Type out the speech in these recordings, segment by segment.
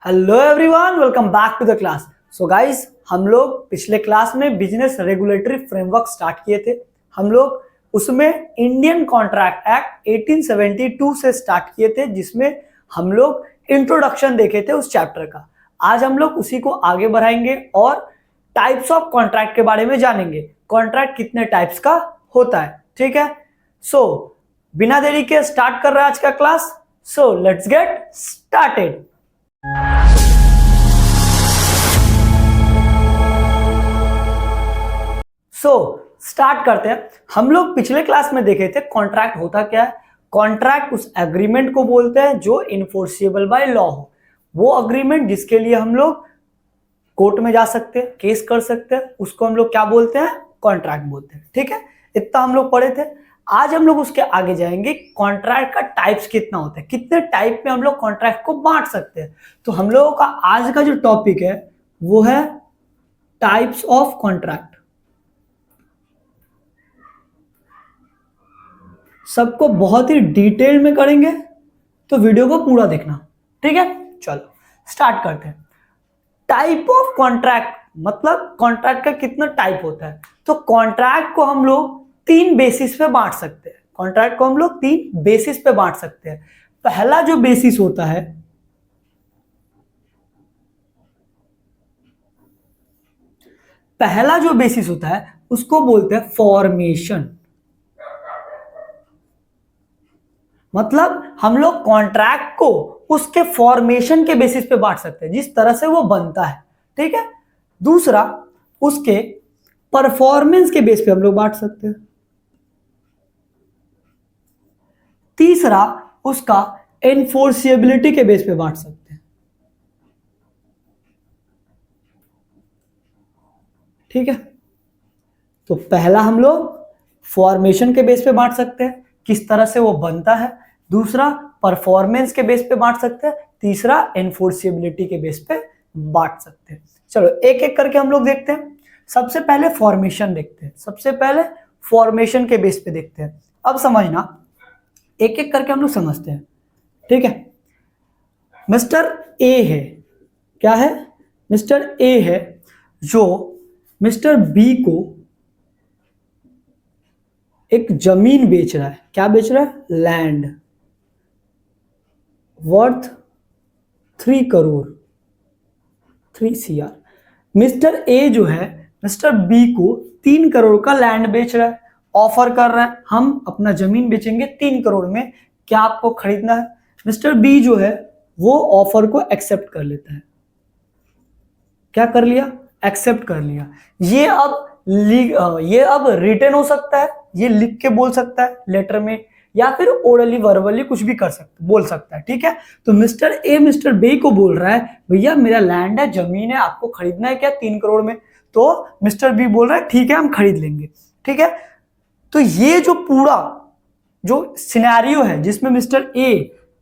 Hello everyone, welcome back to the class. So guys, हम लोग पिछले क्लास में बिजनेस रेगुलेटरी फ्रेमवर्क स्टार्ट किए थे। हम लोग उसमें इंडियन कॉन्ट्रैक्ट एक्ट 1872 से स्टार्ट किए थे, जिसमें हम लोग इंट्रोडक्शन देखे थे उस चैप्टर का। आज हम लोग उसी को आगे बढ़ाएंगे और टाइप्स ऑफ कॉन्ट्रैक्ट के बारे में जानेंगे। कॉन्ट्रैक्ट कितने टाइप्स का होता है, ठीक है। सो बिना देरी के स्टार्ट कर रहे हैं आज का class. So let's get started. Start करते हैं। हम लोग पिछले क्लास में देखे थे कॉन्ट्रैक्ट होता क्या है। कॉन्ट्रैक्ट उस एग्रीमेंट को बोलते हैं जो इन्फोर्सिबल बाय लॉ हो। वो अग्रीमेंट जिसके लिए हम लोग कोर्ट में जा सकते हैं, केस कर सकते हैं, उसको हम लोग क्या बोलते हैं? कॉन्ट्रैक्ट बोलते हैं, ठीक है। इतना हम लोग पढ़े थे। आज हम लोग उसके आगे जाएंगे। कॉन्ट्रैक्ट का टाइप्स कितना होता है, कितने टाइप में हम लोग कॉन्ट्रैक्ट को बांट सकते हैं। तो हम लोगों का आज का जो टॉपिक है वो है टाइप्स ऑफ कॉन्ट्रैक्ट। सबको बहुत ही डिटेल में करेंगे, तो वीडियो को पूरा देखना, ठीक है। चलो स्टार्ट करते हैं। टाइप ऑफ कॉन्ट्रैक्ट मतलब कॉन्ट्रैक्ट का कितना टाइप होता है। तो कॉन्ट्रैक्ट को हम लोग तीन बेसिस पे बांट सकते हैं। कॉन्ट्रैक्ट को हम लोग तीन बेसिस पे बांट सकते हैं। पहला जो बेसिस होता है, उसको बोलते हैं फॉर्मेशन। मतलब हम लोग कॉन्ट्रैक्ट को उसके फॉर्मेशन के बेसिस पे बांट सकते हैं, जिस तरह से वो बनता है, ठीक है। दूसरा, उसके परफॉर्मेंस के बेस पे हम लोग बांट सकते हैं। तीसरा, उसका एनफोर्सिबिलिटी के बेस पे बांट सकते हैं, ठीक है। तो पहला हम लोग फॉर्मेशन के बेस पे बांट सकते हैं, किस तरह से वो बनता है। दूसरा, परफॉर्मेंस के बेस पे बांट सकते हैं। तीसरा, एनफोर्सिबिलिटी के बेस पे बांट सकते हैं। चलो एक एक करके हम लोग देखते हैं। सबसे पहले फॉर्मेशन देखते हैं। सबसे पहले फॉर्मेशन के बेस पे देखते हैं। अब समझना, एक एक करके हम लोग समझते हैं, ठीक है। मिस्टर ए है, क्या है? मिस्टर ए है जो मिस्टर बी को एक जमीन बेच रहा है। क्या बेच रहा है? Land, worth 3 crore, 3 CR। Mister A जो है मिस्टर बी को 3 करोड़ का लैंड बेच रहा है, ऑफर कर रहा है, हम अपना जमीन बेचेंगे 3 करोड़ में, क्या आपको खरीदना है? मिस्टर बी जो है वो ऑफर को एक्सेप्ट कर लेता है। क्या कर लिया? एक्सेप्ट कर लिया। ये अब रिटन हो सकता है, ये लिख के बोल सकता है लेटर में, या फिर ओरली वर्बली कुछ भी बोल सकता है, ठीक है। तो मिस्टर ए मिस्टर बी को बोल रहा है, भैया मेरा लैंड है, जमीन है, आपको खरीदना है क्या 3 करोड़ में? तो मिस्टर बी बोल रहा है ठीक है, हम खरीद लेंगे, ठीक है। तो ये जो पूरा जो सिनेरियो है जिसमें मिस्टर ए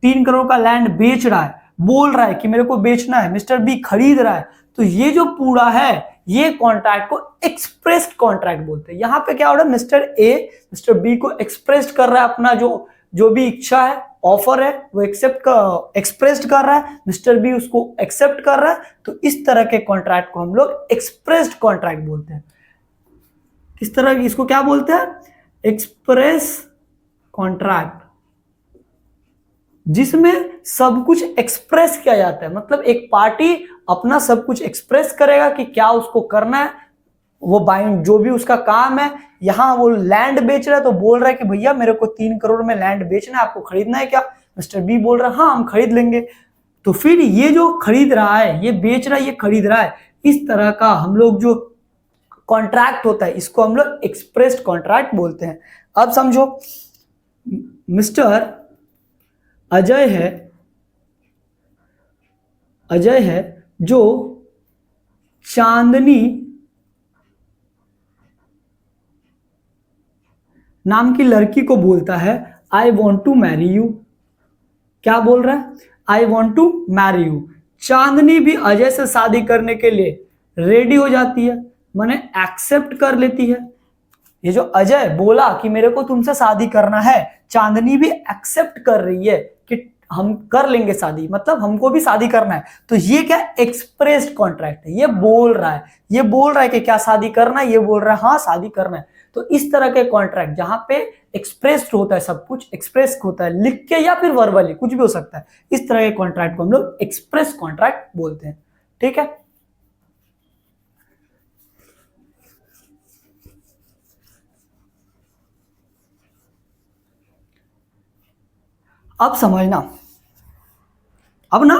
3 करोड़ का लैंड बेच रहा है, बोल रहा है कि मेरे को बेचना है, मिस्टर बी खरीद रहा है, तो ये जो पूरा है ये कॉन्ट्रैक्ट को एक्सप्रेस्ड कॉन्ट्रैक्ट बोलते हैं। यहां पे क्या हो रहा है? मिस्टर ए मिस्टर बी को एक्सप्रेस्ड कर रहा है, अपना जो भी इच्छा है, ऑफर है, वो एक्सप्रेस्ड कर रहा है, मिस्टर बी उसको एक्सेप्ट कर रहा है। तो इस तरह के कॉन्ट्रैक्ट को हम लोग एक्सप्रेस्ड कॉन्ट्रैक्ट बोलते हैं। किस तरह की, इसको क्या बोलते हैं? एक्सप्रेस कॉन्ट्रैक्ट, जिसमें सब कुछ एक्सप्रेस किया जाता है। मतलब एक पार्टी अपना सब कुछ एक्सप्रेस करेगा कि क्या उसको करना है, वो बाइंड जो भी उसका काम है। यहां वो लैंड बेच रहा है तो बोल रहा है कि भैया मेरे को 3 करोड़ में लैंड बेचना है, आपको खरीदना है क्या? मिस्टर बी बोल रहा है हाँ हम खरीद लेंगे। तो फिर ये जो खरीद रहा है, ये बेच रहा है, ये खरीद रहा है, इस तरह का हम लोग जो कॉन्ट्रैक्ट होता है इसको हम लोग एक्सप्रेस्ड कॉन्ट्रैक्ट बोलते हैं। अब समझो, मिस्टर अजय है जो चांदनी नाम की लड़की को बोलता है I want to marry you. क्या बोल रहा है? I want to marry you. Chandni भी अजय से शादी करने के लिए रेडी हो जाती है, माने एक्सेप्ट कर लेती है। ये जो अजय बोला कि मेरे को तुमसे शादी करना है, चांदनी भी एक्सेप्ट कर रही है कि हम कर लेंगे शादी, मतलब हमको भी शादी करना है। तो ये क्या एक्सप्रेस्ड कॉन्ट्रैक्ट है, ये बोल रहा है, ये बोल रहा है कि क्या शादी करना है, ये बोल रहा है हाँ शादी करना है। तो इस तरह के कॉन्ट्रैक्ट जहां पे एक्सप्रेस्ड होता है, सब कुछ एक्सप्रेस होता है लिख के या फिर वर्बली, कुछ भी हो सकता है, इस तरह के कॉन्ट्रैक्ट को हम लोग एक्सप्रेस कॉन्ट्रैक्ट बोलते हैं। ठीक है, अब समझना, अब ना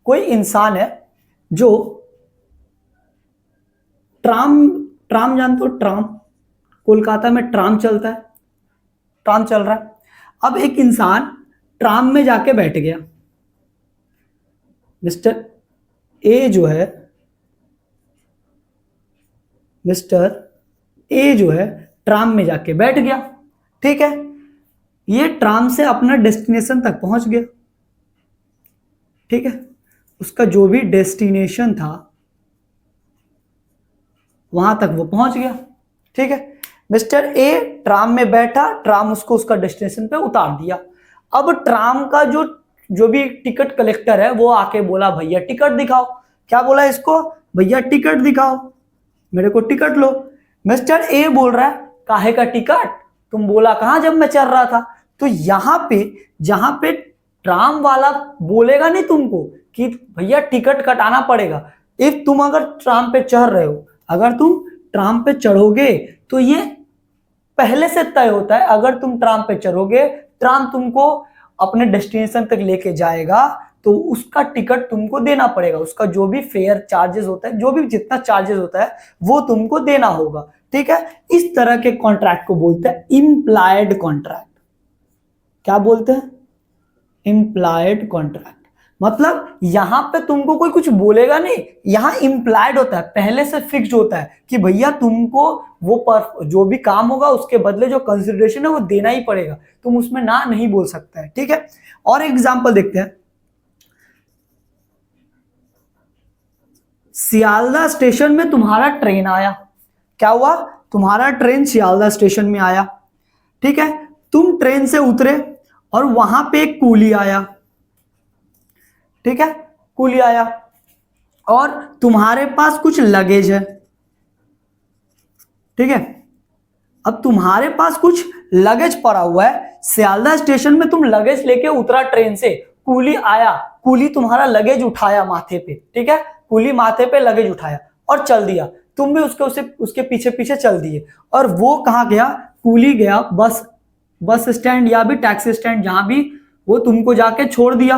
कोई इंसान है जो ट्राम, ट्राम जानते हो, ट्राम, कोलकाता में ट्राम चलता है, ट्राम चल रहा है। अब एक इंसान ट्राम में जाके बैठ गया, मिस्टर ए जो है, मिस्टर ए जो है ट्राम में जाके बैठ गया। ठीक है, ये ट्राम से अपना डेस्टिनेशन तक पहुंच गया। ठीक है, उसका जो भी डेस्टिनेशन था वहां तक वो पहुंच गया। ठीक है, मिस्टर ए ट्राम में बैठा, ट्राम उसको उसका डेस्टिनेशन पे उतार दिया। अब ट्राम का जो भी टिकट कलेक्टर है वो आके बोला भैया टिकट दिखाओ। क्या बोला इसको, भैया टिकट दिखाओ, मेरे को टिकट लो। मिस्टर ए बोल रहा है काहे का टिकट, तुम बोला कहां जब मैं चल रहा था। तो यहां पे जहां पे ट्राम वाला बोलेगा नहीं तुमको कि भैया टिकट कटाना पड़ेगा, इफ तुम अगर ट्राम पे चढ़ रहे हो, अगर तुम ट्राम पे चढ़ोगे तो ये पहले से तय होता है, अगर तुम ट्राम पे चढ़ोगे, ट्राम तुमको अपने डेस्टिनेशन तक लेके जाएगा तो उसका टिकट तुमको देना पड़ेगा, उसका जो भी फेयर चार्जेस होता है, जो भी जितना चार्जेस होता है वो तुमको देना होगा। ठीक है, इस तरह के कॉन्ट्रैक्ट को बोलते हैं इम्प्लाइड कॉन्ट्रैक्ट। क्या बोलते हैं, इम्प्लाइड कॉन्ट्रैक्ट। मतलब यहां पे तुमको कोई कुछ बोलेगा नहीं, यहां इम्प्लाइड होता है, पहले से फिक्स होता है कि भैया तुमको वो जो भी काम होगा उसके बदले जो कंसिडरेशन है वो देना ही पड़ेगा, तुम उसमें ना नहीं बोल सकता है। ठीक है, और एग्जांपल देखते हैं। सियालदह स्टेशन में तुम्हारा ट्रेन आया, क्या हुआ, तुम्हारा ट्रेन सियालदह स्टेशन में आया। ठीक है, तुम ट्रेन से उतरे और वहां पे एक कूली आया। ठीक है, कूली आया और तुम्हारे पास कुछ लगेज है। ठीक है, अब तुम्हारे पास कुछ लगेज पड़ा हुआ है, सियालदह स्टेशन में तुम लगेज लेके उतरा ट्रेन से, कूली आया, कूली तुम्हारा लगेज उठाया माथे पे। ठीक है, कूली माथे पे लगेज उठाया और चल दिया, तुम भी उसके पीछे पीछे चल दिए। और वो कहां गया, कूली गया बस स्टैंड या भी टैक्सी स्टैंड, जहां भी वो तुमको जाके छोड़ दिया।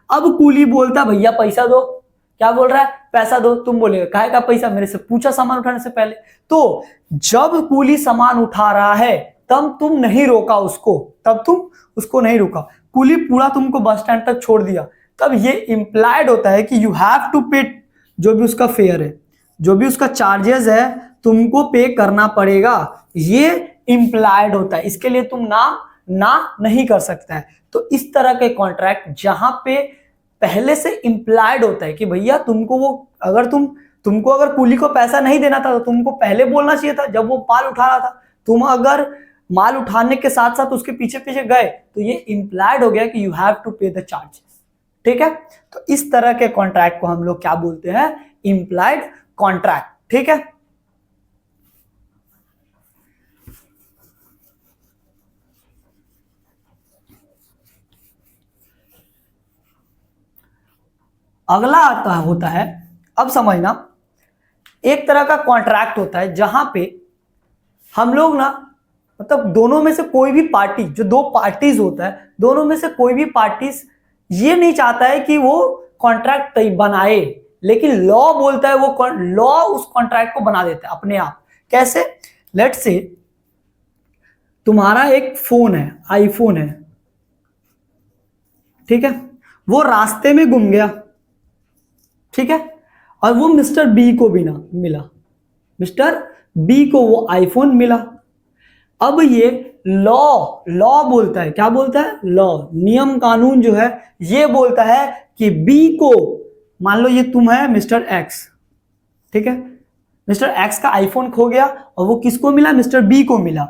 अब कूली बोलता भैया पैसा दो, क्या बोल रहा है, पैसा दो। तुम बोलेगा काहे का पैसा, मेरे से पूछा सामान उठाने से पहले। तो जब कूली सामान उठा रहा है तब तुम नहीं रोका उसको, तब तुम उसको नहीं रोका, कूली पूरा तुमको बस स्टैंड तक छोड़ दिया, तब ये इंप्लाइड होता है कि यू हैव टू पे, जो भी उसका फेयर है, जो भी उसका चार्जेस है तुमको पे करना पड़ेगा, ये इंप्लाइड होता है। इसके लिए तुम ना नहीं कर सकता है। तो इस तरह के कॉन्ट्रैक्ट जहां पे पहले से इंप्लाइड होता है कि भैया तुमको वो, अगर तुमको अगर कूली को पैसा नहीं देना था तो तुमको पहले बोलना चाहिए था जब वो माल उठा रहा था। तुम अगर माल उठाने के साथ साथ उसके पीछे पीछे गए तो ये इंप्लाइड हो गया कि यू हैव टू पे द चार्जेस। ठीक है, तो इस तरह के कॉन्ट्रैक्ट को हम लोग क्या बोलते हैं, इंप्लाइड कॉन्ट्रैक्ट। ठीक है, अगला आता होता है, अब समझना, एक तरह का कॉन्ट्रैक्ट होता है जहां पे हम लोग ना, मतलब दोनों में से कोई भी पार्टी, जो दो पार्टीज होता है, दोनों में से कोई भी पार्टीज ये नहीं चाहता है कि वो कॉन्ट्रैक्ट बनाए, लेकिन लॉ बोलता है, वो लॉ उस कॉन्ट्रैक्ट को बना देता है अपने आप। कैसे, लेट्स से तुम्हारा एक फोन है, आईफोन है, ठीक है, वो रास्ते में गुम गया। ठीक है, और वो मिस्टर बी को भी ना मिला, मिस्टर बी को वो आईफोन मिला। अब ये लॉ बोलता है, क्या बोलता है, लॉ, नियम कानून जो है ये बोलता है कि बी को, मान लो ये तुम है मिस्टर एक्स, ठीक है, मिस्टर एक्स का आईफोन खो गया और वो किसको मिला, मिस्टर बी को मिला।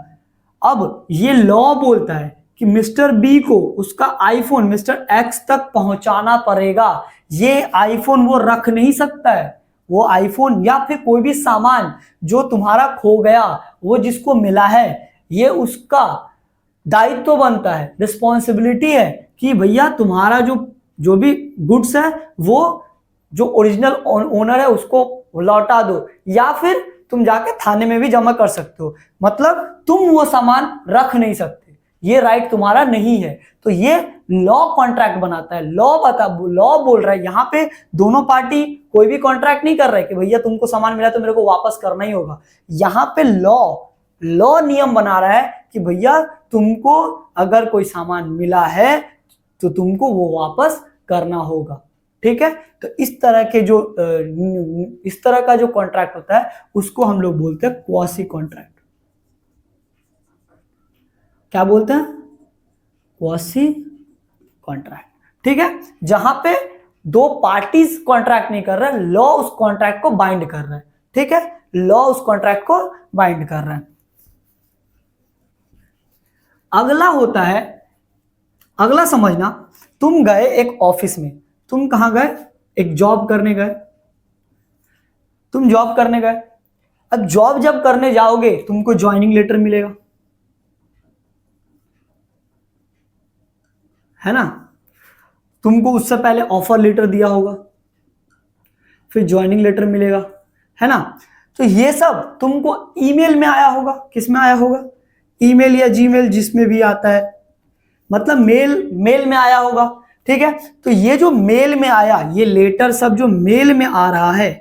अब ये लॉ बोलता है कि मिस्टर बी को उसका आईफोन मिस्टर एक्स तक पहुंचाना पड़ेगा। ये आईफोन वो रख नहीं सकता है, वो आईफोन या फिर कोई भी सामान जो तुम्हारा खो गया, वो जिसको मिला है, ये उसका दायित्व बनता है, रिस्पॉन्सिबिलिटी है कि भैया तुम्हारा जो भी गुड्स है वो जो ओरिजिनल ओनर है उसको लौटा दो, या फिर तुम जाके थाने में भी जमा कर सकते हो। मतलब तुम वो सामान रख नहीं सकते, ये राइट तुम्हारा नहीं है। तो ये लॉ कॉन्ट्रैक्ट बनाता है। लॉ बोल रहा है यहाँ पे दोनों पार्टी कोई भी कॉन्ट्रैक्ट नहीं कर रहे कि भैया तुमको सामान मिला तो मेरे को वापस करना ही होगा। यहाँ पे लॉ नियम बना रहा है कि भैया तुमको अगर कोई सामान मिला है तो तुमको वो वापस करना होगा। ठीक है, तो इस तरह का जो कॉन्ट्रैक्ट होता है उसको हम लोग बोलते हैं क्वासी कॉन्ट्रैक्ट। क्या बोलते हैं? Quasi contract. ठीक है, जहां पे दो पार्टीज कॉन्ट्रैक्ट नहीं कर रहे, लॉ उस कॉन्ट्रैक्ट को बाइंड कर रहा है। ठीक है, लॉ उस कॉन्ट्रैक्ट को बाइंड कर रहा है। अगला होता है, अगला समझना, तुम गए एक ऑफिस में, तुम कहां गए? एक जॉब करने गए, तुम जॉब करने गए। अब जॉब जब करने जाओगे तुमको ज्वाइनिंग लेटर मिलेगा, है ना? तुमको उससे पहले ऑफर लेटर दिया होगा, फिर ज्वाइनिंग लेटर मिलेगा, है ना? तो ये सब तुमको ईमेल में आया होगा। किस में आया होगा? ईमेल या जीमेल, जिसमें भी आता है, मतलब मेल में आया होगा। ठीक है, तो ये जो मेल में आया, ये लेटर सब जो मेल में आ रहा है,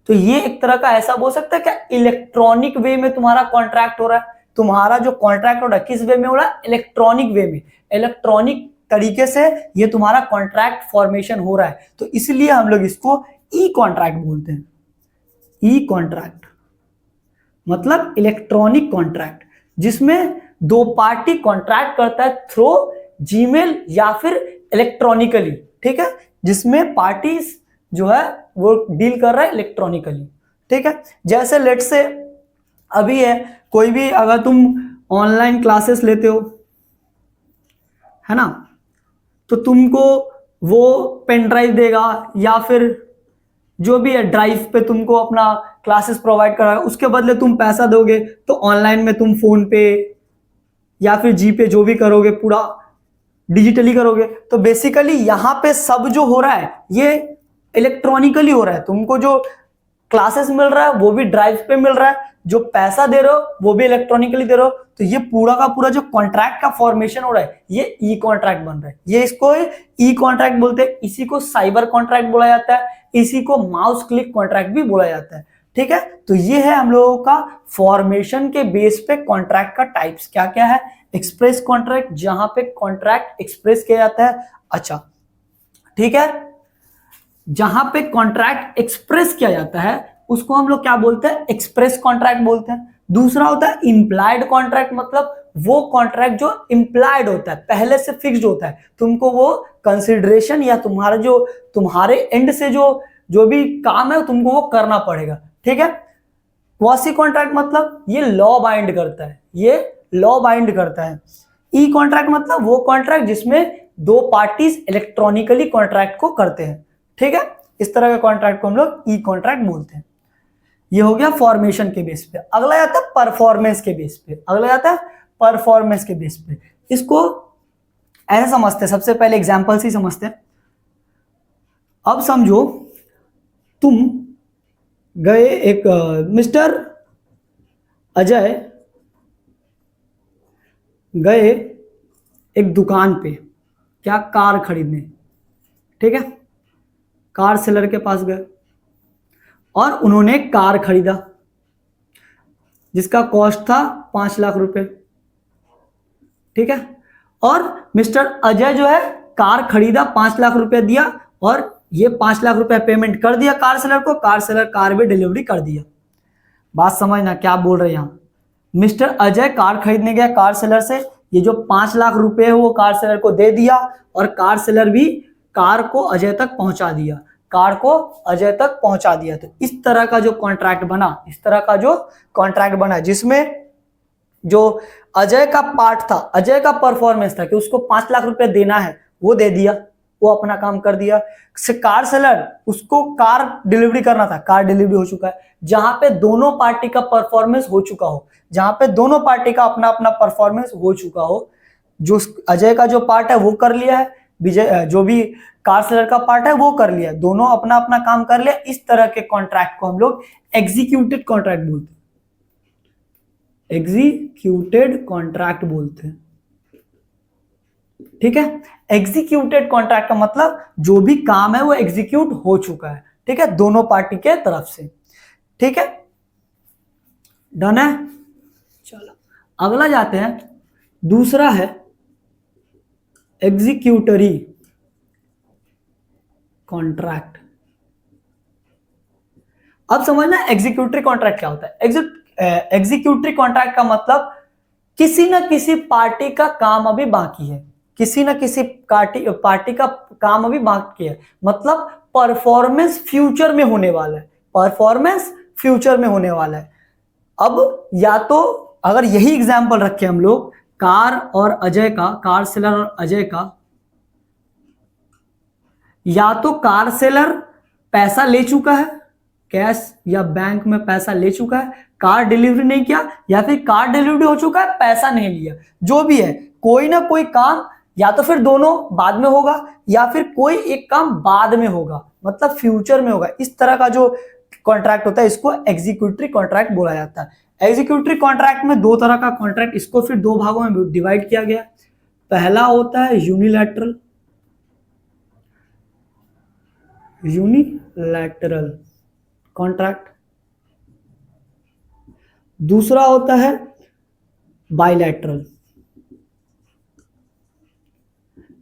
तो ये एक तरह का ऐसा बोल सकता है क्या, इलेक्ट्रॉनिक वे में तुम्हारा कॉन्ट्रैक्ट हो रहा है। तुम्हारा जो कॉन्ट्रैक्ट हो रहा है किस वे में हो रहा है? इलेक्ट्रॉनिक वे में, इलेक्ट्रॉनिक तरीके से ये तुम्हारा कॉन्ट्रैक्ट फॉर्मेशन हो रहा है। तो इसलिए हम लोग इसको ई कॉन्ट्रैक्ट बोलते हैं। ई कॉन्ट्रैक्ट मतलब इलेक्ट्रॉनिक कॉन्ट्रैक्ट, जिसमें दो पार्टी कॉन्ट्रैक्ट करता है थ्रू जीमेल या फिर इलेक्ट्रॉनिकली। ठीक है, जिसमें पार्टीज जो है वो डील कर रहा है इलेक्ट्रॉनिकली। ठीक है, जैसे लेट से अभी है, कोई भी अगर तुम ऑनलाइन क्लासेस लेते हो, है ना, तो तुमको वो पेन ड्राइव देगा या फिर जो भी है ड्राइव पे तुमको अपना क्लासेस प्रोवाइड कराएगा, उसके बदले तुम पैसा दोगे। तो ऑनलाइन में तुम फोन पे या फिर जी पे जो भी करोगे पूरा डिजिटली करोगे। तो बेसिकली यहाँ पे सब जो हो रहा है ये इलेक्ट्रॉनिकली हो रहा है। तुमको जो क्लासेस मिल रहा है वो भी ड्राइव पे मिल रहा है, जो पैसा दे रहे हो वो भी इलेक्ट्रॉनिकली दे रहे हो। तो ये पूरा का पूरा जो कॉन्ट्रैक्ट का फॉर्मेशन हो रहा है ये ई कॉन्ट्रैक्ट बन रहा है। ये इसको ई कॉन्ट्रैक्ट बोलते हैं। इसी को साइबर कॉन्ट्रैक्ट बोला जाता है, इसी को माउस क्लिक कॉन्ट्रैक्ट भी बोला जाता है। ठीक है, तो ये है हम लोगों का फॉर्मेशन के बेस पे कॉन्ट्रैक्ट का टाइप्स क्या क्या है। एक्सप्रेस कॉन्ट्रैक्ट, जहां पे कॉन्ट्रैक्ट एक्सप्रेस किया जाता है। अच्छा, ठीक है, जहां पे कॉन्ट्रैक्ट एक्सप्रेस किया जाता है उसको हम लोग क्या बोलते हैं? एक्सप्रेस कॉन्ट्रैक्ट बोलते हैं। दूसरा होता है इम्प्लाइड कॉन्ट्रैक्ट, मतलब वो कॉन्ट्रैक्ट जो इम्प्लाइड होता है, पहले से फिक्स्ड होता है, तुमको वो कंसिडरेशन या तुम्हारा जो तुम्हारे एंड से जो भी काम है तुमको वो करना पड़ेगा। ठीक है, क्वासी कॉन्ट्रैक्ट मतलब ये लॉ बाइंड करता है, ये लॉ बाइंड करता है। ई कॉन्ट्रैक्ट मतलब वो कॉन्ट्रैक्ट जिसमें दो पार्टीज इलेक्ट्रॉनिकली कॉन्ट्रैक्ट को करते हैं। ठीक है, इस तरह का कॉन्ट्रैक्ट को हम लोग ई कॉन्ट्रैक्ट बोलते हैं। ये हो गया फॉर्मेशन के बेस पे। अगला आता है परफॉर्मेंस के बेस पे। अगला आता है परफॉर्मेंस के बेस पे। इसको ऐसे समझते हैं, सबसे पहले एग्जांपल से ही समझते हैं। अब समझो तुम गए एक मिस्टर अजय गए एक दुकान पे, क्या, कार खरीदने। ठीक है, कार सेलर के पास गए और उन्होंने कार खरीदा जिसका कॉस्ट था 5 लाख रुपए। ठीक है, और मिस्टर अजय जो है कार खरीदा, 5 लाख रुपए दिया और ये 5 लाख रुपए पेमेंट कर दिया कार सेलर को। कार सेलर कार भी डिलीवरी कर दिया। बात समझना क्या बोल रहे हैं यहां। मिस्टर अजय कार खरीदने गया कार सेलर से, ये जो 5 लाख रुपए है वो कार सेलर को दे दिया और कार सेलर भी कार को अजय तक पहुंचा दिया, कार को अजय तक पहुंचा दिया। तो इस तरह का जो कॉन्ट्रैक्ट बना, इस तरह का जो कॉन्ट्रैक्ट बना जिसमें जो अजय का पार्ट था, अजय का परफॉर्मेंस था कि उसको 5 लाख रुपए देना है, वो दे दिया, वो अपना काम कर दिया। कार सेलर, उसको कार डिलीवरी करना था, कार डिलीवरी हो चुका है। जहां पे दोनों पार्टी का परफॉर्मेंस हो चुका हो, जहां पे दोनों पार्टी का अपना अपना परफॉर्मेंस हो चुका हो, जो अजय का जो पार्ट है वो कर लिया है, विजय जो भी कार सेलर का पार्ट है वो कर लिया, दोनों अपना अपना काम कर लिया। इस तरह के कॉन्ट्रैक्ट को हम लोग एग्जीक्यूटेड कॉन्ट्रैक्ट बोलते हैं, एग्जीक्यूटेड कॉन्ट्रैक्ट बोलते हैं। ठीक है, एग्जीक्यूटेड कॉन्ट्रैक्ट का मतलब जो भी काम है वो एग्जीक्यूट हो चुका है। ठीक है, दोनों पार्टी के तरफ से। ठीक है, डन है। चलो अगला जाते हैं, दूसरा है एग्जीक्यूटरी कॉन्ट्रैक्ट। अब समझना एग्जीक्यूटरी कॉन्ट्रैक्ट क्या होता है। एग्जीक्यूटरी कॉन्ट्रैक्ट का मतलब किसी ना किसी पार्टी का काम अभी बाकी है, किसी ना किसी पार्टी का काम अभी बाकी है, मतलब परफॉर्मेंस फ्यूचर में होने वाला है, परफॉर्मेंस फ्यूचर में होने वाला है। अब या तो अगर यही एग्जांपल रखें हम लोग, कार और अजय का, कार सेलर और अजय का, या तो कार सेलर पैसा ले चुका है, कैश या बैंक में पैसा ले चुका है, कार डिलीवरी नहीं किया, या फिर कार डिलीवरी हो चुका है पैसा नहीं लिया, जो भी है कोई ना कोई काम, या तो फिर दोनों बाद में होगा या फिर कोई एक काम बाद में होगा, मतलब फ्यूचर में होगा। इस तरह का जो कॉन्ट्रैक्ट होता है इसको एग्जीक्यूटरी कॉन्ट्रैक्ट बोला जाता है। एग्जीक्यूटरी कॉन्ट्रैक्ट में दो तरह का कॉन्ट्रैक्ट, इसको फिर दो भागों में डिवाइड किया गया। पहला होता है यूनिलैटरल, यूनिलैटरल कॉन्ट्रैक्ट, दूसरा होता है बायलैटरल।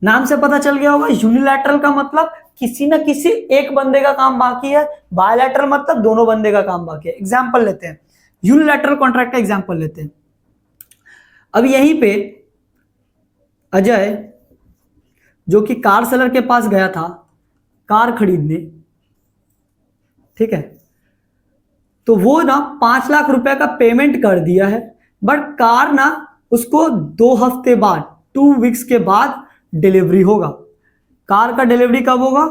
नाम से पता चल गया होगा, यूनिलैटरल का मतलब किसी ना किसी एक बंदे का काम बाकी है, बायलैटरल मतलब दोनों बंदे का काम बाकी है। एग्जांपल लेते हैं, यूनिलैटरल कॉन्ट्रैक्ट का एग्जांपल लेते हैं। अब यहीं पे अजय जो कि कार सेलर के पास गया था कार खरीदने, ठीक है, तो वो ना 5 लाख रुपए का पेमेंट कर दिया है, बट कार ना उसको 2 हफ्ते बाद, 2 वीक्स के बाद डिलीवरी होगा। कार का डिलीवरी कब होगा?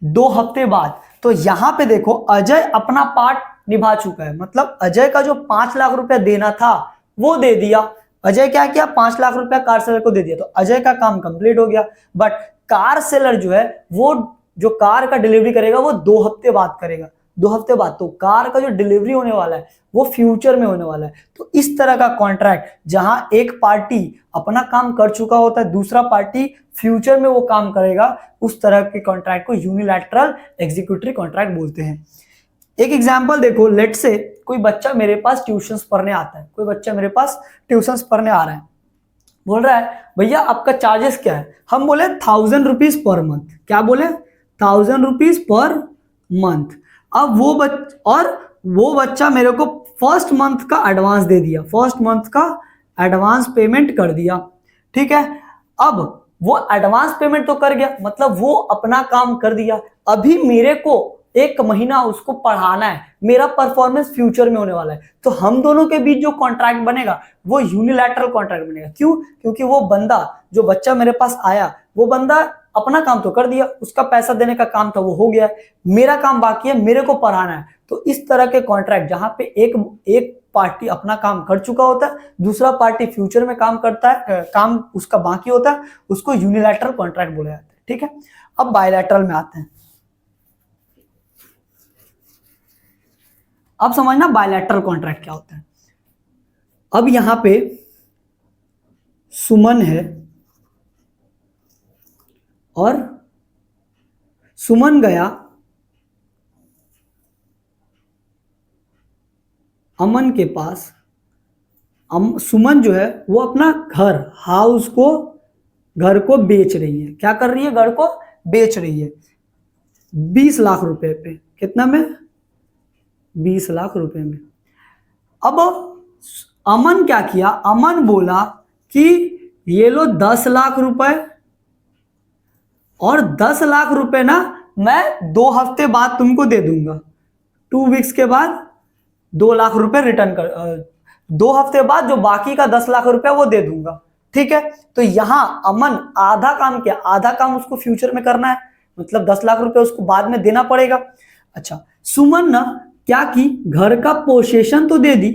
2 हफ्ते बाद। तो यहां पे देखो अजय अपना पार्ट निभा चुका है, मतलब अजय का जो 5 लाख रुपया देना था वो दे दिया। अजय क्या किया? 5 लाख रुपया कार सेलर को दे दिया, तो अजय का काम कंप्लीट हो गया। बट कार सेलर जो है वो जो कार का डिलीवरी करेगा वो 2 हफ्ते बाद करेगा, 2 हफ्ते बाद। तो कार का जो डिलीवरी होने वाला है वो फ्यूचर में होने वाला है। तो इस तरह का कॉन्ट्रैक्ट जहां एक पार्टी अपना काम कर चुका होता है, दूसरा पार्टी फ्यूचर में वो काम करेगा, उस तरह के कॉन्ट्रैक्ट को यूनिलैटरल एग्जीक्यूटरी कॉन्ट्रैक्ट बोलते हैं। एक एग्जांपल देखो, लेट से कोई बच्चा मेरे पास ट्यूशंस पढ़ने आता है, कोई बच्चा मेरे पास ट्यूशंस पढ़ने आ रहा है, बोल रहा है भैया आपका चार्जेस क्या है? हम बोले 1000 रुपीज पर मंथ। क्या बोले? 1000 रुपीज पर मंथ। अब वो बच्चा मेरे को फर्स्ट मंथ का एडवांस दे दिया, फर्स्ट मंथ का एडवांस पेमेंट कर दिया, ठीक है। अब वो एडवांस पेमेंट तो कर गया, मतलब वो अपना काम कर दिया। अभी मेरे को 1 महीना उसको पढ़ाना है, मेरा परफॉर्मेंस फ्यूचर में होने वाला है। तो हम दोनों के बीच जो कॉन्ट्रैक्ट बनेगा वो यूनिलैटरल कॉन्ट्रैक्ट बनेगा। क्यों? क्योंकि वो बंदा, जो बच्चा मेरे पास आया, वो बंदा अपना काम तो कर दिया, उसका पैसा देने का काम था वो हो गया, मेरा काम बाकी है, मेरे को पढ़ाना है। तो इस तरह के कॉन्ट्रैक्ट जहां पे एक पार्टी अपना काम कर चुका होता है, दूसरा पार्टी फ्यूचर में काम करता है, काम उसका बाकी होता है, उसको यूनिलैटरल कॉन्ट्रैक्ट बोला जाता है, ठीक है। अब बायलैटरल में आते हैं। अब समझना बायलैटरल कॉन्ट्रैक्ट क्या होता है। अब यहां पे सुमन है और सुमन गया अमन के पास। सुमन जो है वो अपना घर को बेच रही है। क्या कर रही है? घर को बेच रही है 20 लाख रुपए पे। कितना में? 20 लाख रुपए में। अब अमन क्या किया? अमन बोला कि ये लो 10 लाख रुपए, और 10 लाख रुपए ना मैं 2 हफ्ते बाद तुमको दे दूंगा, 2 वीक्स के बाद 2 लाख रुपए 2 हफ्ते बाद जो बाकी का 10 लाख रुपया वो दे दूंगा, ठीक है। तो यहां अमन आधा काम किया, आधा काम उसको फ्यूचर में करना है, मतलब 10 लाख रुपया उसको बाद में देना पड़ेगा। अच्छा, सुमन ना क्या की, घर का पोसेशन तो दे दी,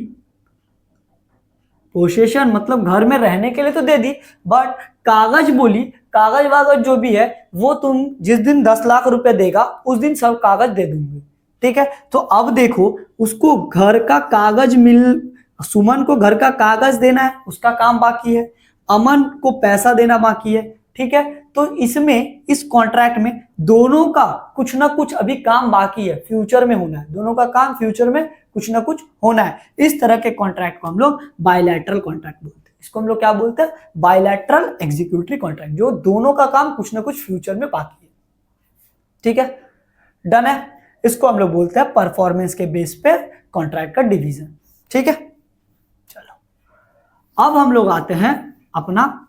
पोसेशन मतलब घर में रहने के लिए तो दे दी, बट कागज बोली, कागज वागज जो भी है वो तुम जिस दिन 10 लाख रुपए देगा उस दिन सब कागज दे दूंगी, ठीक है। तो अब देखो उसको घर का कागज सुमन को घर का कागज देना है, उसका काम बाकी है, अमन को पैसा देना बाकी है, ठीक है। तो इसमें इस कॉन्ट्रैक्ट में दोनों का कुछ ना कुछ अभी काम बाकी है, फ्यूचर में होना है, दोनों का काम फ्यूचर में कुछ ना कुछ होना है। इस तरह के कॉन्ट्रैक्ट को हम लोग बायलैटरल कॉन्ट्रैक्ट बोलते हैं। इसको हम लोग क्या बोलते हैं, बायलैटरल एग्जीक्यूटरी कॉन्ट्रैक्ट, जो दोनों का काम कुछ ना कुछ फ्यूचर में बाकी है, ठीक है। डन है। इसको हम लोग बोलते हैं परफॉर्मेंस के बेस पे कॉन्ट्रैक्ट का डिवीजन, ठीक है। चलो अब हम लोग आते हैं अपना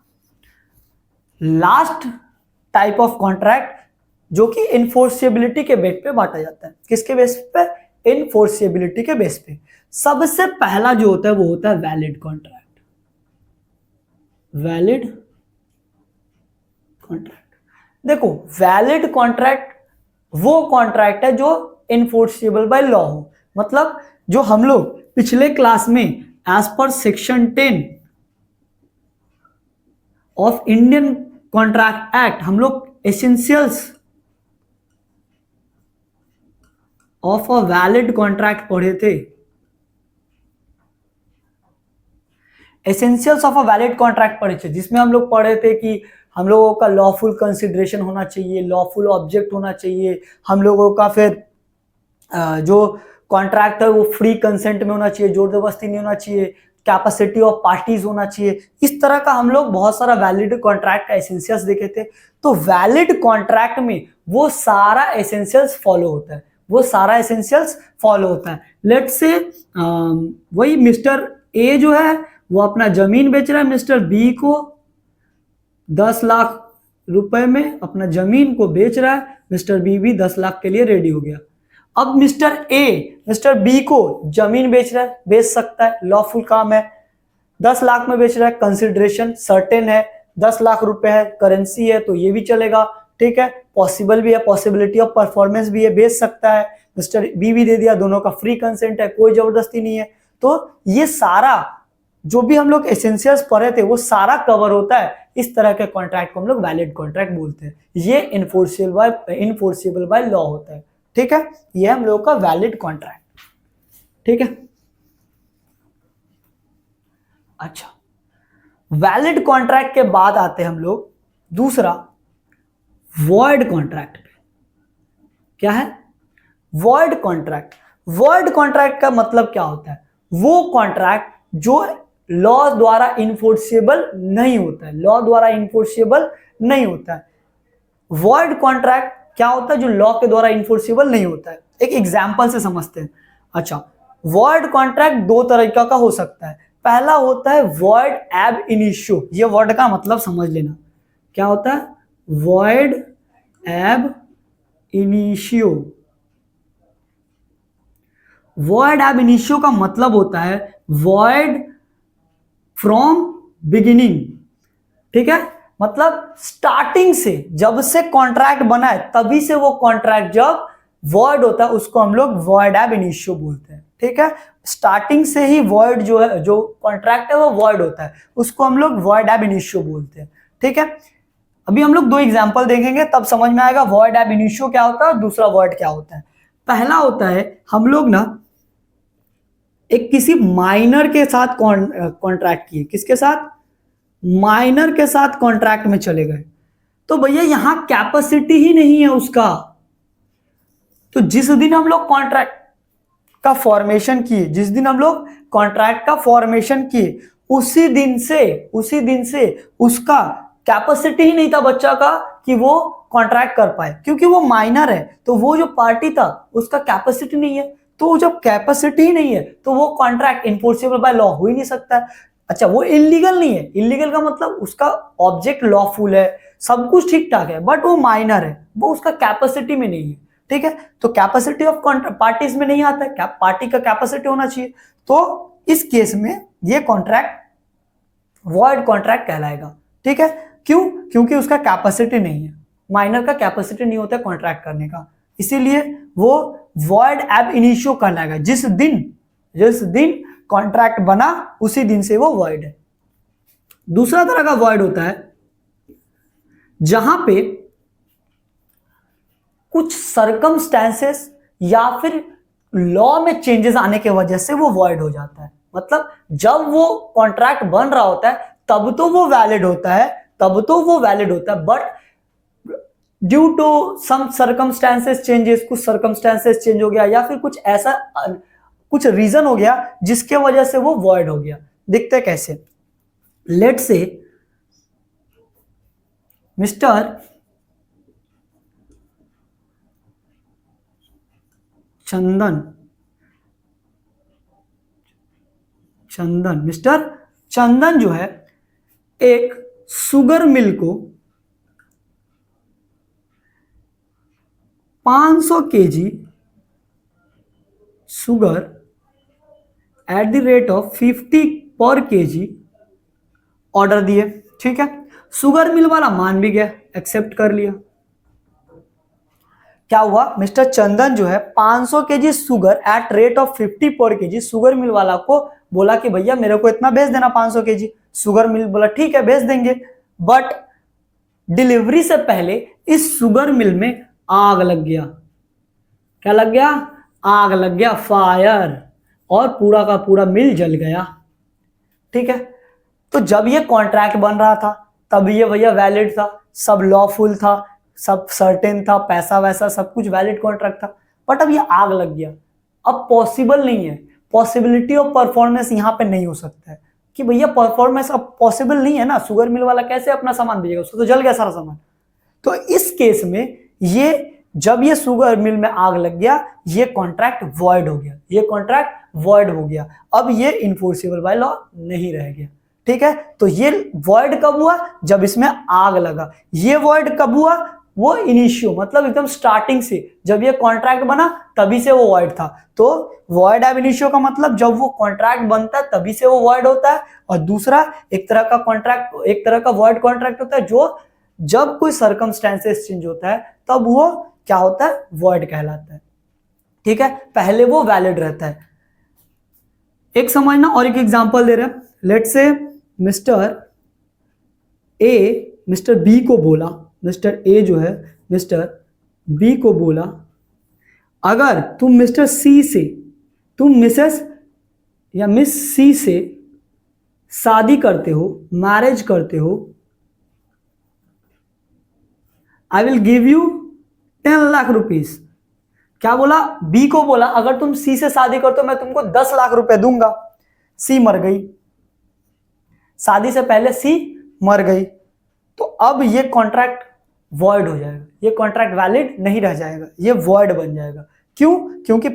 लास्ट टाइप ऑफ कॉन्ट्रैक्ट, जो कि इनफोर्सिबिलिटी के बेस पे बांटा जाता है। किसके बेस पे, इनफोर्सिबिलिटी के बेस पे। सबसे पहला जो होता है वो होता है वैलिड कॉन्ट्रैक्ट, वैलिड कॉन्ट्रैक्ट। देखो वैलिड कॉन्ट्रैक्ट वो कॉन्ट्रैक्ट है जो इनफोर्सिबल बाय लॉ हो, मतलब जो हम लोग पिछले क्लास में एज पर section 10 of Indian contract act हम लोग essentials of a valid contract पढ़े थे। Essentials of a valid contract पढ़े थे, जिसमें हम लोग पढ़े थे कि हम लोगों का लॉफुल कंसिडरेशन होना चाहिए, लॉफुल ऑब्जेक्ट होना चाहिए, हम लोगों का फिर जो कॉन्ट्रैक्ट है वो फ्री कंसेंट में होना चाहिए, जोर जबरदस्ती नहीं होना चाहिए, कैपेसिटी ऑफ पार्टीज होना चाहिए। इस तरह का हम लोग बहुत सारा वैलिड कॉन्ट्रैक्ट का एसेंशियल्स देखे थे। तो वैलिड कॉन्ट्रैक्ट में वो सारा एसेंशियल्स फॉलो होता है, वो सारा एसेंशियल्स फॉलो होता है। लेट्स से वही मिस्टर ए जो है वो अपना जमीन बेच रहा है मिस्टर बी को 10 लाख रुपए में, अपना जमीन को बेच रहा है, मिस्टर बी भी 10 लाख के लिए रेडी हो गया। अब मिस्टर ए मिस्टर बी को जमीन बेच रहा है, बेच सकता है, लॉफुल काम है, 10 लाख में बेच रहा है, कंसिडरेशन सर्टेन है, 10 लाख रुपए है, करेंसी है, तो ये भी चलेगा, ठीक है। पॉसिबल भी है, पॉसिबिलिटी ऑफ परफॉर्मेंस भी है, बेच सकता है, मिस्टर बी भी दे दिया, दोनों का फ्री कंसेंट है, कोई जबरदस्ती नहीं है। तो ये सारा जो भी हम लोग एसेंशियल्स पढ़े थे वो सारा कवर होता है। इस तरह के कॉन्ट्रैक्ट को हम लोग वैलिड कॉन्ट्रैक्ट बोलते हैं। ये इनफोर्सिबल बाय लॉ होता है, ठीक है। ये हम लोग का वैलिड कॉन्ट्रैक्ट, ठीक है। अच्छा, वैलिड कॉन्ट्रैक्ट के बाद आते हैं हम लोग दूसरा वॉइड कॉन्ट्रैक्ट पे। क्या है वॉइड कॉन्ट्रैक्ट? वॉइड कॉन्ट्रैक्ट का मतलब क्या होता है? वो कॉन्ट्रैक्ट जो लॉ द्वारा इनफोर्सेबल नहीं होता है, लॉ द्वारा इनफोर्सेबल नहीं होता है। वॉइड कॉन्ट्रैक्ट क्या होता है? जो लॉ के द्वारा इनफोर्सेबल नहीं होता है। एक एग्जांपल से समझते हैं। अच्छा, वॉइड कॉन्ट्रैक्ट दो तरीका का हो सकता है। पहला होता है वॉइड एब इनिशियो। ये वर्ड का मतलब समझ लेना, क्या होता है वॉइड एब इनिशियो। वॉइड एब इनिशियो का मतलब होता है वॉइड फ्रॉम बिगिनिंग, ठीक है। मतलब स्टार्टिंग से, जब से कॉन्ट्रैक्ट बना है तभी से वो कॉन्ट्रैक्ट जब वॉइड होता है उसको हम लोग वॉइड एब इनिशियो बोलते हैं, ठीक है। स्टार्टिंग से ही वॉइड जो है, जो कॉन्ट्रैक्ट है वो वॉइड होता है, उसको हम लोग वॉइड एब इनिशियो बोलते हैं, ठीक है। अभी हम लोग दो एग्जांपल देखेंगे तब समझ में आएगा वॉइड एब इनिशियो क्या होता है और दूसरा वॉइड क्या होता है। पहला होता है हम लोग ना एक किसी माइनर के साथ कॉन्ट्रैक्ट किए। किसके साथ? माइनर के साथ कॉन्ट्रैक्ट में चले गए, तो भैया यहां कैपेसिटी ही नहीं है उसका। तो जिस दिन हम लोग कॉन्ट्रैक्ट का फॉर्मेशन किए, जिस दिन हम लोग कॉन्ट्रैक्ट का फॉर्मेशन किए, उसी दिन से उसका कैपेसिटी ही नहीं था बच्चा का कि वो कॉन्ट्रैक्ट कर पाए, क्योंकि वो माइनर है। तो वो जो पार्टी था उसका कैपेसिटी नहीं है, तो जब कैपेसिटी ही नहीं है तो वो कॉन्ट्रैक्ट इनफोर्सेबल बाय लॉ हो ही नहीं सकता है। अच्छा, वो इलीगल नहीं है। इलीगल का मतलब उसका ऑब्जेक्ट लॉफुल है, सब कुछ ठीक ठाक है, बट वो माइनर है, वो उसका कैपेसिटी में नहीं है, ठीक है। तो कैपेसिटी ऑफ पार्टीज में नहीं आता है, पार्टी का कैपेसिटी होना चाहिए। तो इस केस में ये कॉन्ट्रैक्ट वॉइड कॉन्ट्रैक्ट कहलाएगा। ठीक है, क्यों? क्योंकि उसका कैपेसिटी नहीं है, माइनर का कैपेसिटी नहीं होता है कॉन्ट्रैक्ट करने का, इसीलिए वो वॉइड एब इनिशियो कहलाएगा। जिस दिन कॉन्ट्रैक्ट बना उसी दिन से वो वॉइड है। दूसरा तरह का वॉइड होता है जहां पे कुछ सर्कमस्टेंसेस या फिर लॉ में चेंजेस आने की वजह से वो वॉइड हो जाता है। मतलब जब वो कॉन्ट्रैक्ट बन रहा होता है तब तो वो वैलिड होता है, but due to some circumstances changes, कुछ सर्कमस्टेंसेस चेंज हो गया या फिर कुछ ऐसा कुछ रीजन हो गया जिसके वजह से वो वॉइड हो गया। देखते हैं कैसे। लेट से मिस्टर मिस्टर चंदन जो है एक शुगर मिल को 500 KG sugar at the rate of 50 पर केजी ऑर्डर दिए। ठीक है, शुगर मिल वाला मान भी गया, एक्सेप्ट कर लिया। क्या हुआ, मिस्टर चंदन जो है 500 KG sugar at rate of 50 पर केजी, शुगर मिल वाला को बोला कि भैया मेरे को इतना भेज देना 500 केजी। शुगर मिल बोला ठीक है भेज देंगे, बट डिलीवरी से पहले इस शुगर मिल में आग लग गया। क्या लग गया? आग लग गया, फायर, और पूरा का पूरा मिल जल गया। ठीक है, तो जब ये कॉन्ट्रैक्ट बन रहा था तब ये भैया वैलिड था, सब लॉफुल था, सब सर्टेन था, पैसा वैसा सब कुछ वैलिड कॉन्ट्रैक्ट था। बट अब ये आग लग गया, अब पॉसिबल नहीं है, पॉसिबिलिटी ऑफ परफॉर्मेंस यहाँ पे नहीं हो सकता है कि भैया परफॉर्मेंस अब पॉसिबल नहीं है ना, शुगर मिल वाला कैसे अपना सामान भेजेगा, उसको तो जल गया सारा सामान। तो इस केस में ये जब ये शुगर मिल में आग लग गया ये कॉन्ट्रैक्ट वॉइड हो गया, अब ये इन्फोर्सेबल बाय लॉ नहीं रह गया। ठीक है, तो ये वॉइड कब हुआ? जब इसमें आग लगा। ये वॉइड कब हुआ? वो इनिशियो, मतलब एकदम स्टार्टिंग से जब ये कॉन्ट्रैक्ट बना तभी से वो वॉइड था। तो वॉइड एब इनिशियो का मतलब जब वो कॉन्ट्रैक्ट बनता है तभी से वो वॉइड होता है। और दूसरा एक तरह का वॉइड कॉन्ट्रैक्ट होता है जो जब कोई सर्कमस्टेंसेस चेंज होता है तब वो क्या होता है? वॉइड कहलाता है। ठीक है, पहले वो वैलिड रहता है। एक समझना और एक एग्जांपल दे रहे हैं। लेट से मिस्टर बी को बोला, मिस्टर ए जो है मिस्टर बी को बोला अगर तुम मिस्टर सी से, तुम मिसेस या मिस सी से शादी करते हो, मैरिज करते हो, I will give you 10 lakh rupees. क्या बोला? बी को बोला अगर तुम सी से शादी करते हो मैं तुमको 10 लाख रुपए दूंगा। सी मर गई, शादी से पहले सी मर गई, तो अब ये कॉन्ट्रैक्ट वॉइड हो जाएगा, ये कॉन्ट्रैक्ट वैलिड नहीं रह जाएगा, ये वॉइड बन जाएगा। क्यों? क्योंकि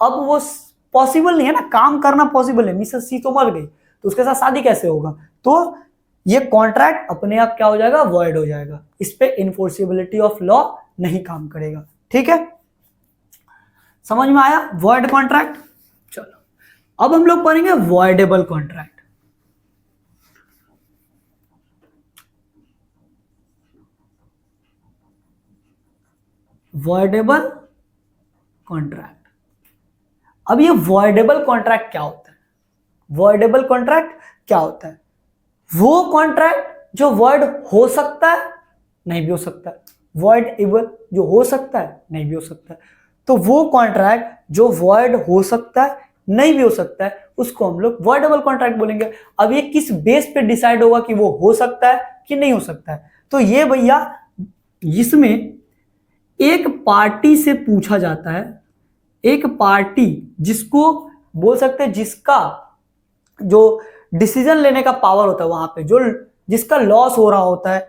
अब वो पॉसिबल नहीं है ना, काम करना पॉसिबल है, मिसेस सी तो मर गई तो उसके साथ शादी कैसे होगा, तो ये कॉन्ट्रैक्ट अपने आप क्या हो जाएगा? वॉइड हो जाएगा। इस पे इन्फोर्सिबिलिटी ऑफ लॉ नहीं काम करेगा। ठीक है, समझ में आया वॉइड कॉन्ट्रैक्ट? चलो अब हम लोग पढ़ेंगे वॉइडेबल कॉन्ट्रैक्ट। वॉइडेबल कॉन्ट्रैक्ट, अब ये वॉइडेबल कॉन्ट्रैक्ट क्या होता है? वॉइडेबल कॉन्ट्रैक्ट क्या होता है? वो कॉन्ट्रैक्ट जो वॉइड हो सकता है, नहीं भी हो सकता है, वॉइडेबल जो हो सकता है, नहीं भी हो सकता है। तो वो कॉन्ट्रैक्ट जो वॉइड हो सकता है, नहीं भी हो सकता है, उसको हम लोग वॉइडेबल कॉन्ट्रैक्ट बोलेंगे। अब ये किस बेस पे डिसाइड होगा कि वो हो सकता है कि नहीं हो सकता है? तो ये भैया इसमें एक पार्टी से पूछा जाता है, एक पार्टी जिसको बोल सकते हैं जिसका जो डिसीजन लेने का पावर होता है वहां पे, जो जिसका लॉस हो रहा होता है,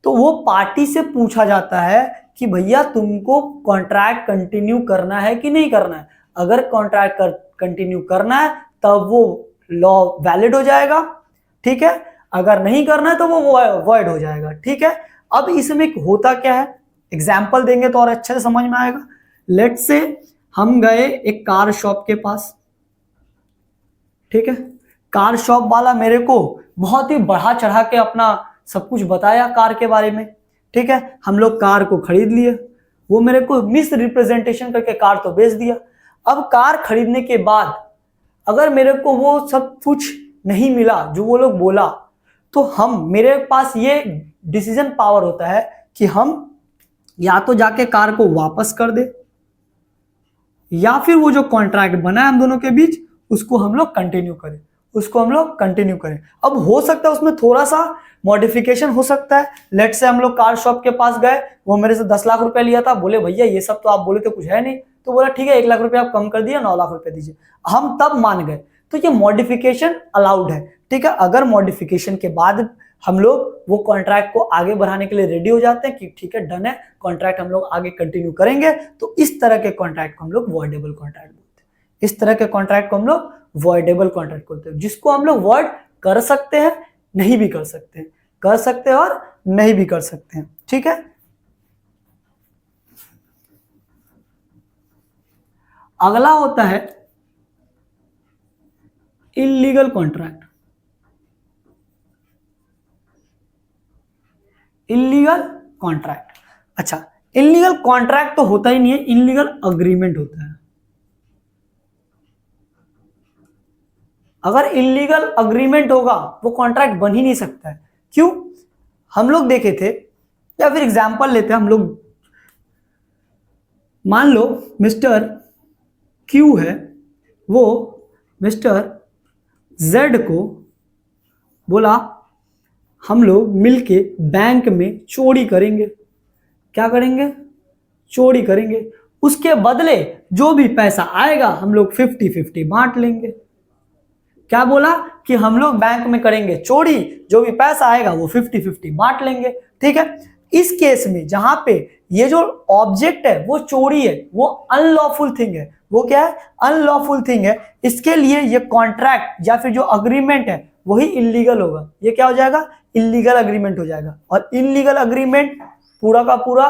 तो वो पार्टी से पूछा जाता है कि भैया तुमको कॉन्ट्रैक्ट कंटिन्यू करना है कि नहीं करना है। अगर कॉन्ट्रैक्ट कंटिन्यू करना है तब वो लॉ वैलिड हो जाएगा। ठीक है, अगर नहीं करना है तो वो वॉइड हो जाएगा। ठीक है, अब इसमें होता क्या है, एग्जाम्पल देंगे तो और अच्छे से समझ में आएगा। लेट से हम गए एक कार शॉप के पास, ठीक है, कार शॉप वाला मेरे को बहुत ही बढ़ा चढ़ा के अपना सब कुछ बताया कार के बारे में, ठीक है। हम लोग कार को खरीद लिए, वो मेरे को मिस रिप्रेजेंटेशन करके कार तो बेच दिया। अब कार खरीदने के बाद अगर मेरे को वो सब कुछ नहीं मिला जो वो लोग बोला, तो मेरे पास ये डिसीजन पावर होता है कि हम या तो जाके कार को वापस कर दे, या फिर वो जो कॉन्ट्रैक्ट बना है हम दोनों के बीच उसको हम लोग कंटिन्यू करें। अब हो सकता है उसमें थोड़ा सा मॉडिफिकेशन हो सकता है। लेट से हम लोग कार शॉप के पास गए, वो मेरे से 10 लाख रुपए लिया था, बोले भैया ये सब तो आप बोले तो कुछ है नहीं, तो बोला ठीक है 1 लाख रुपए आप कम कर दिए, 9 लाख रुपए दीजिए। हम तब मान गए, तो ये मॉडिफिकेशन अलाउड है, ठीक है। अगर मॉडिफिकेशन के बाद हम लोग वो कॉन्ट्रैक्ट को आगे बढ़ाने के लिए रेडी हो जाते हैं कि ठीक है डन है, कॉन्ट्रैक्ट हम लोग आगे कंटिन्यू करेंगे, तो इस तरह के कॉन्ट्रैक्ट को हम लोग वॉइडेबल कॉन्ट्रैक्ट बोलते हैं। इस तरह के कॉन्ट्रैक्ट को हम लोग वॉइडेबल कॉन्ट्रैक्ट बोलते हैं, जिसको हम लोग वॉइड कर सकते हैं, नहीं भी कर सकते हैं, कर सकते हैं और नहीं भी कर सकते हैं, ठीक है। अगला होता है इल्लीगल कॉन्ट्रैक्ट। इल्लीगल कॉन्ट्रैक्ट, अच्छा इल्लीगल कॉन्ट्रैक्ट तो होता ही नहीं है, इल्लीगल अग्रीमेंट होता है। अगर इल्लीगल अग्रीमेंट होगा वो कॉन्ट्रैक्ट बन ही नहीं सकता है। क्यों? हम लोग देखे थे, या फिर एग्जांपल लेते हैं हम लोग, मान लो मिस्टर क्यू है, वो मिस्टर जेड को बोला हम लोग मिलके बैंक में चोरी करेंगे। क्या करेंगे? चोरी करेंगे। उसके बदले जो भी पैसा आएगा हम लोग 50-50 बांट लेंगे। क्या बोला? कि हम लोग बैंक में करेंगे चोरी, जो भी पैसा आएगा वो 50-50 बांट लेंगे, ठीक है। इस केस में जहां पे ये जो ऑब्जेक्ट है वो चोरी है, वो अनलॉफुल थिंग है। वो क्या है? अनलॉफुल थिंग है। इसके लिए ये कॉन्ट्रैक्ट या फिर जो अग्रीमेंट है वही इल्लीगल होगा। ये क्या हो जाएगा? इल्लीगल अग्रीमेंट हो जाएगा। और इल्लीगल अग्रीमेंट पूरा का पूरा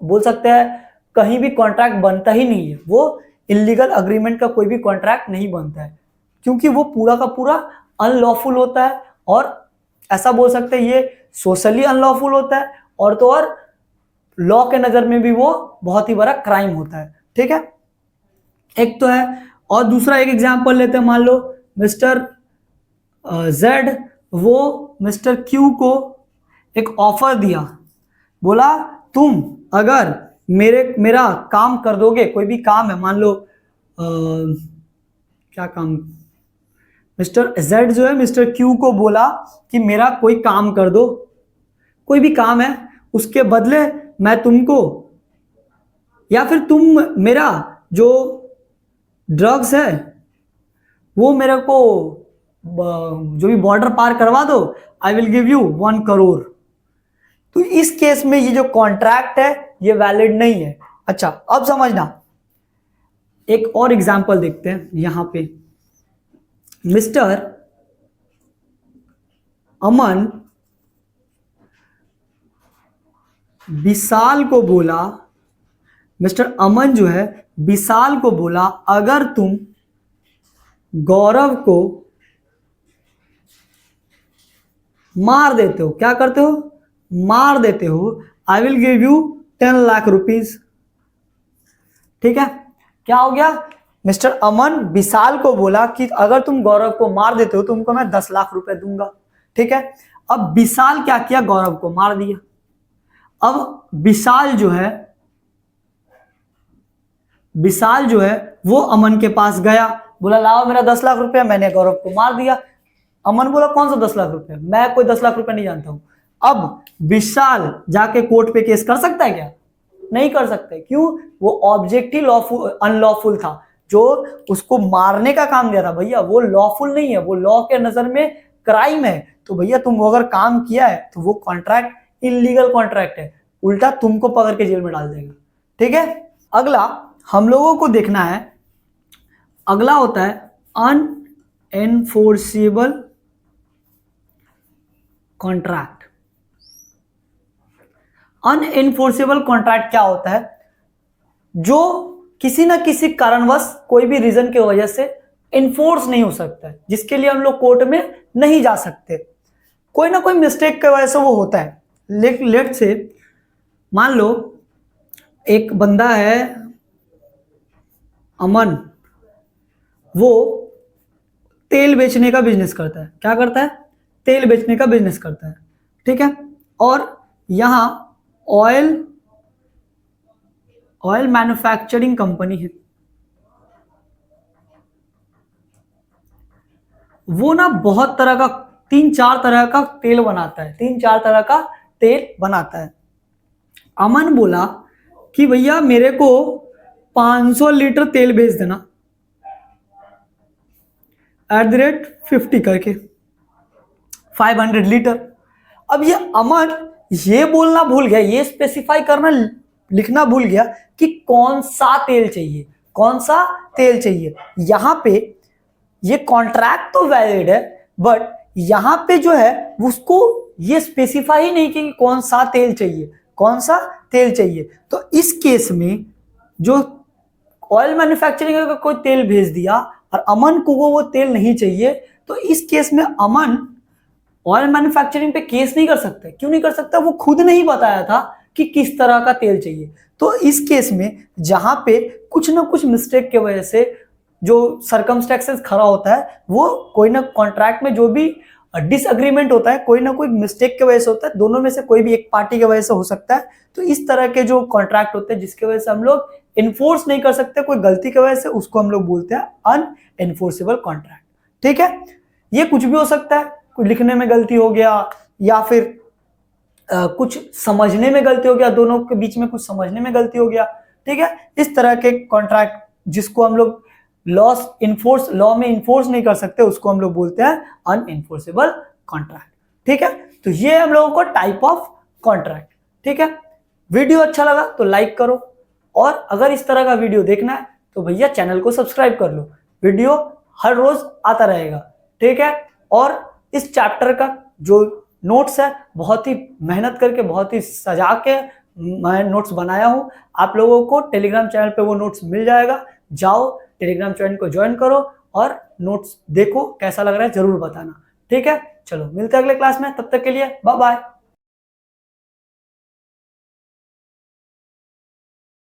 बोल सकते हैं कहीं भी कॉन्ट्रैक्ट बनता ही नहीं है। वो इल्लीगल अग्रीमेंट का कोई भी कॉन्ट्रैक्ट नहीं बनता है, क्योंकि वो पूरा का पूरा अनलॉफुल होता है। और ऐसा बोल सकते हैं ये सोशली अनलॉफुल होता है, और तो और लॉ के नजर में भी वो बहुत ही बड़ा क्राइम होता है, ठीक है। एक तो है, और दूसरा एक एग्जांपल लेते हैं। मान लो मिस्टर जेड वो मिस्टर क्यू को एक ऑफर दिया, बोला तुम अगर मेरा काम कर दोगे, कोई भी काम है, मान लो क्या काम, मिस्टर जेड जो है मिस्टर क्यू को बोला कि मेरा कोई काम कर दो, कोई भी काम है, उसके बदले मैं तुमको, या फिर तुम मेरा जो ड्रग्स है वो मेरे को जो भी बॉर्डर पार करवा दो, I will give you 1 crore. तो इस केस में ये जो कॉन्ट्रैक्ट है ये वैलिड नहीं है। अच्छा अब समझना, एक और एग्जांपल देखते हैं। यहां पे मिस्टर अमन विशाल को बोला, मिस्टर अमन जो है विशाल को बोला अगर तुम गौरव को मार देते हो, क्या करते हो? मार देते हो, I will give you 10 lakh rupees, ठीक है। क्या हो गया? मिस्टर अमन विशाल को बोला कि अगर तुम गौरव को मार देते हो तुमको मैं 10 लाख रुपए दूंगा, ठीक है। अब विशाल क्या किया? गौरव को मार दिया। अब विशाल जो है वो अमन के पास गया, बोला लाओ मेरा 10 लाख रुपया, मैंने गौरव को मार दिया। अमन बोला कौन सा 10 लाख रुपया, मैं कोई 10 लाख रुपया नहीं जानता हूं। अब विशाल जाके कोर्ट पे केस कर सकता है क्या? नहीं कर सकते। क्यों? वो ऑब्जेक्ट ही लॉफुल अनलॉफुल था, जो उसको मारने का काम दिया था भैया वो लॉफुल नहीं है, वो लॉ के नजर में क्राइम है। तो भैया तुम अगर काम किया है तो वो कॉन्ट्रैक्ट इलीगल कॉन्ट्रैक्ट है, उल्टा तुमको पकड़ के जेल में डाल देगा, ठीक है। अगला हम लोगों को देखना है, अगला होता है अनएनफोर्सेबल कॉन्ट्रैक्ट। अनएनफोर्सेबल कॉन्ट्रैक्ट क्या होता है? जो किसी ना किसी कारणवश कोई भी रीजन की वजह से इन्फोर्स नहीं हो सकता है, जिसके लिए हम लोग कोर्ट में नहीं जा सकते। कोई ना कोई मिस्टेक की वजह से वो होता है। लेट से मान लो एक बंदा है अमन, वो तेल बेचने का बिजनेस करता है। क्या करता है? तेल बेचने का बिजनेस करता है, ठीक है। और यहां ऑयल मैन्युफैक्चरिंग कंपनी है। वो ना बहुत तरह का, 3-4 तरह का तेल बनाता है, 3-4 तरह का तेल बनाता है। अमन बोला कि भैया मेरे को 500 लीटर तेल भेज देना @50 करके, 500 लीटर। अब ये अमन ये बोलना भूल गया, ये स्पेसिफाई करना, लिखना भूल गया कि कौन सा तेल चाहिए, कौन सा तेल चाहिए। यहां पे ये कॉन्ट्रैक्ट तो वैलिड है, बट यहां पे जो है उसको ये स्पेसिफाई नहीं कि कौन सा तेल चाहिए, कौन सा तेल चाहिए। तो इस केस में जो ऑयल मैन्युफैक्चरिंग का कोई तेल भेज दिया और अमन को वो तेल नहीं चाहिए, तो इस केस में अमन ऑयल मैन्युफैक्चरिंग पे केस नहीं कर सकते। क्यों नहीं कर सकता? वो खुद नहीं बताया था कि किस तरह का तेल चाहिए। तो इस केस में जहां पे कुछ ना कुछ मिस्टेक की वजह से जो सरकमस्टेंसेस खड़ा होता है, वो कोई ना कॉन्ट्रैक्ट में जो भी डिसएग्रीमेंट होता है, कोई ना कोई मिस्टेक की वजह से होता है, दोनों में से कोई भी एक पार्टी की वजह से हो सकता है। तो इस तरह के जो कॉन्ट्रैक्ट होते हैं जिसकी वजह से हम लोग इन्फोर्स नहीं कर सकते कोई गलती की वजह से, उसको हम लोग बोलते हैं अनएनफोर्सेबल कॉन्ट्रैक्ट, ठीक है। ये कुछ भी हो सकता है, कुछ लिखने में गलती हो गया या फिर कुछ समझने में गलती हो गया, दोनों के बीच में कुछ समझने में गलती हो गया, ठीक है। इस तरह के कॉन्ट्रैक्ट जिसको हम लोग लॉ में इन्फोर्स नहीं कर सकते, उसको हम लोग बोलते हैं अनएनफोर्सेबल कॉन्ट्रैक्ट, ठीक है। तो ये हम लोगों को टाइप ऑफ कॉन्ट्रैक्ट, ठीक है। वीडियो अच्छा लगा तो लाइक करो, और अगर इस तरह का वीडियो देखना है तो भैया चैनल को सब्सक्राइब कर लो, वीडियो हर रोज आता रहेगा, ठीक है। और इस चैप्टर का जो नोट्स है बहुत ही मेहनत करके, बहुत ही सजा के मैं नोट्स बनाया हूं। आप लोगों को टेलीग्राम चैनल पे वो नोट्स मिल जाएगा, जाओ टेलीग्राम चैनल को ज्वाइन करो और नोट्स देखो, कैसा लग रहा है जरूर बताना, ठीक है। चलो मिलते हैं अगले क्लास में, तब तक के लिए बाय बाय।